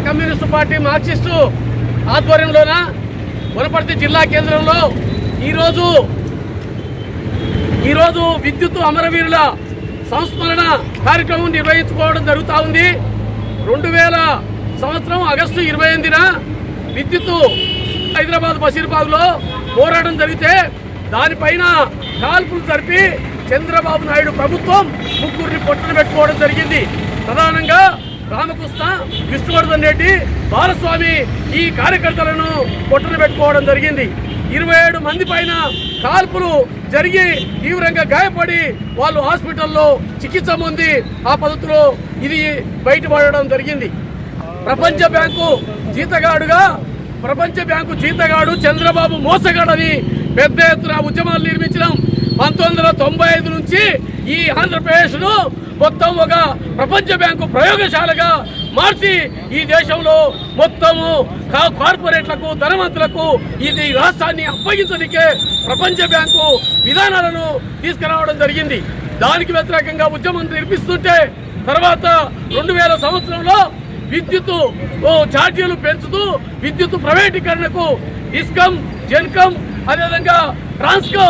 Communist party Marxist ఆధ్వర్యంలోన Wanaparthy జిల్లా కేంద్రంలో ఈరోజు విద్యుత్ అమరవీరుల సంస్మరణ కార్యక్రమం నిర్వహించుకోవడం జరుగుతూ ఉంది. 2000 సంవత్సరం ఆగస్టు 28న విద్యుత్ హైదరాబాద్ బషీర్బాగ్లో పోరాటం జరిగితే దానిపైన కాల్పులు జరిపి చంద్రబాబు నాయుడు ప్రభుత్వం ముగ్గురిని పొట్టన పెట్టుకోవడం జరిగింది. ప్రధానంగా రామకృష్ణ, విష్ణువర్ధన్ రెడ్డి, బాలస్వామి ఈ కార్యకర్తలను పొట్టన పెట్టుకోవడం జరిగింది. 27 మంది పైన కాల్పులు జరిగి తీవ్రంగా గాయపడి వాళ్ళు హాస్పిటల్లో చికిత్స పొంది ఆ పద్ధతిలో ఇది బయటపడడం జరిగింది. ప్రపంచ బ్యాంకు జీతగాడు చంద్రబాబు మోసగాడని పెద్ద ఎత్తున ఉద్యమాలు నిర్మించడం 1995 నుంచి ఈ ఆంధ్రప్రదేశ్ను మొత్తం ఒక ప్రపంచ బ్యాంకు ప్రయోగశాలగా మార్చి ఈ దేశంలో మొత్తము కార్పొరేట్లకు, ధనవంతులకు ఇది రాష్ట్రాన్ని అప్పగించడానికే ప్రపంచ బ్యాంకు విధానాలను తీసుకురావడం జరిగింది. దానికి వ్యతిరేకంగా ఉద్యమం నిర్మిస్తుంటే తర్వాత 2000 సంవత్సరంలో విద్యుత్ ఛార్జీలు పెంచుతూ విద్యుత్ ప్రైవేటీకరణకు డిస్కమ్, జెన్కమ్, అదేవిధంగా ట్రాన్స్కో,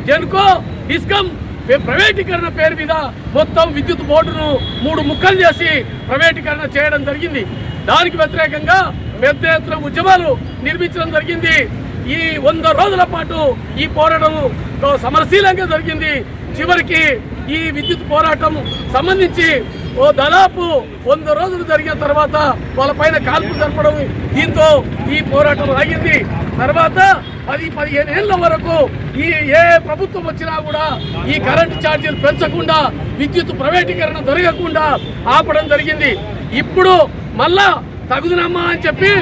జెన్కో, డిస్కమ్ ప్రైవేటీకరణ పేరు మీద మొత్తం విద్యుత్ బోర్డును 3 ముక్కలు చేసి ప్రైవేటీకరణ చేయడం జరిగింది. దానికి వ్యతిరేకంగా పెద్ద ఎత్తున ఉద్యమాలు నిర్మించడం జరిగింది. ఈ 100 రోజుల పాటు ఈ పోరాటం సమరశీలంగా జరిగింది. చివరికి ఈ విద్యుత్ పోరాటం సంబంధించి దాదాపు 100 రోజులు జరిగిన తర్వాత వాళ్ళ పైన కాల్పులు జరపడం, దీంతో ఈ పోరాటం ఆగింది. తర్వాత 10-15 ఏళ్ల వరకు ఏ ప్రభుత్వం వచ్చినా కూడా ఈ కరెంటు ఛార్జీలు పెంచకుండా, విద్యుత్ ప్రైవేటీకరణ జరగకుండా ఆపడం జరిగింది. ఇప్పుడు మళ్ళా తగుదనమ్మా అని చెప్పి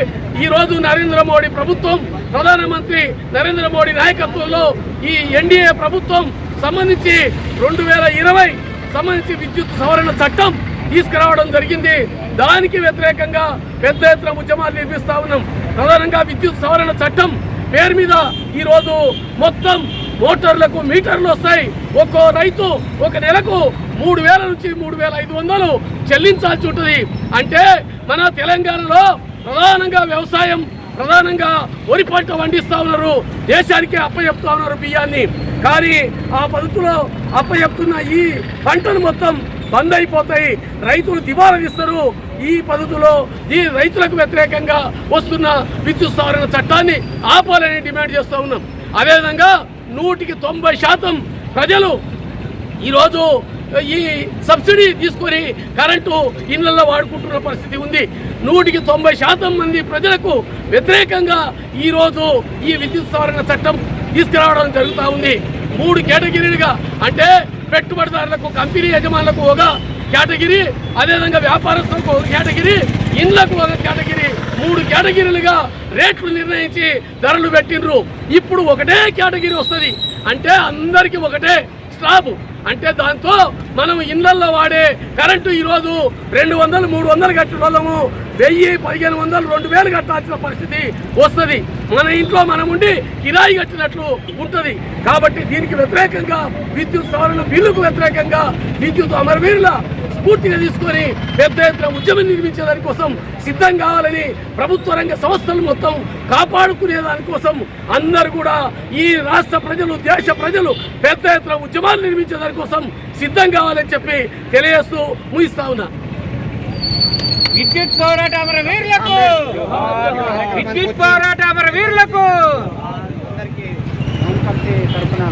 ఈరోజు నరేంద్ర మోడీ ప్రభుత్వం, ప్రధానమంత్రి నరేంద్ర మోడీ నాయకత్వంలో ఈ ఎన్డీఏ ప్రభుత్వం సంబంధించి 2020 సంబంధించి విద్యుత్ సవరణ చట్టం తీసుకురావడం జరిగింది. దానికి వ్యతిరేకంగా పెద్ద ఎత్తున ఉద్యమాలు నిర్మిస్తా ఉన్నాం. ప్రధానంగా విద్యుత్ సవరణ చట్టం పేరు మీద ఈరోజు మొత్తం మోటార్లకు మీటర్లు వస్తాయి. ఒక్కో రైతు ఒక నెలకు 3000 నుంచి 3500 చెల్లించాల్సి ఉంటుంది. అంటే మన తెలంగాణలో ప్రధానంగా వ్యవసాయం, ప్రధానంగా వరి పంట పండిస్తూ ఉన్నారు, దేశానికే అప్పచెప్తా ఉన్నారు బియ్యాన్ని. కానీ ఆ పద్ధతిలో అప్పచెప్తున్న ఈ పంటలు మొత్తం బంద్ అయిపోతాయి, రైతులు దివాలా తీస్తారు. ఈ పద్ధతిలో ఈ రైతులకు వ్యతిరేకంగా వస్తున్న విద్యుత్ సవరణ చట్టాన్ని ఆపాలని డిమాండ్ చేస్తూ ఉన్నాం. అదేవిధంగా 100% ప్రజలు ఈరోజు ఈ సబ్సిడీ తీసుకొని కరెంటు ఇళ్లలో వాడుకుంటున్న పరిస్థితి ఉంది. 100% మంది ప్రజలకు వ్యతిరేకంగా ఈరోజు ఈ విద్యుత్ సవరణ చట్టం తీసుకురావడం జరుగుతూ ఉంది. 3 కేటగిరీలుగా, అంటే పెట్టుబడిదారులకు, కంపెనీ యజమానులకు ఒక కేటగిరీ, అదేవిధంగా వ్యాపారస్తులకు ఒక కేటగిరీ, ఇండ్లకు ఒక కేటగిరీ, 3 కేటగిరీలుగా రేట్లు నిర్ణయించి ధరలు పెట్టిండ్రు. ఇప్పుడు ఒకటే కేటగిరీ వస్తుంది, అంటే అందరికీ ఒకటే స్లాబ్. అంటే దాంతో మనం ఇళ్లల్లో వాడే కరెంటు ఈరోజు 200, 300 కట్టిన వాళ్ళము 1000, 1500, 2000 కట్టాల్సిన పరిస్థితి వస్తుంది. మన ఇంట్లో మనం ఉండి కిరాయి కట్టినట్లు ఉంటుంది. కాబట్టి దీనికి వ్యతిరేకంగా విద్యుత్ సవరణ బిల్లుకు వ్యతిరేకంగా విద్యుత్ అమరవీరుల స్ఫూర్తిగా తీసుకొని పెద్ద ఎత్తున ఉద్యమం నిర్మించే దానికోసం సిద్ధం కావాలని, ప్రభుత్వ రంగ సంస్థలు మొత్తం కాపాడుకునే దానికోసం అందరూ కూడా ఈ రాష్ట్ర ప్రజలు, దేశ ప్రజలు పెద్ద ఎత్తున ఉద్యమాలు నిర్మించే దానికోసం సిద్ధం కావాలని చెప్పి తెలియజేస్తూ ముగిస్తా ఉన్నా. విద్యుత్ పోరాట అమరవీరులకు, విద్యుత్ పోరాట అమరవీరులకు అందరికీ తరఫున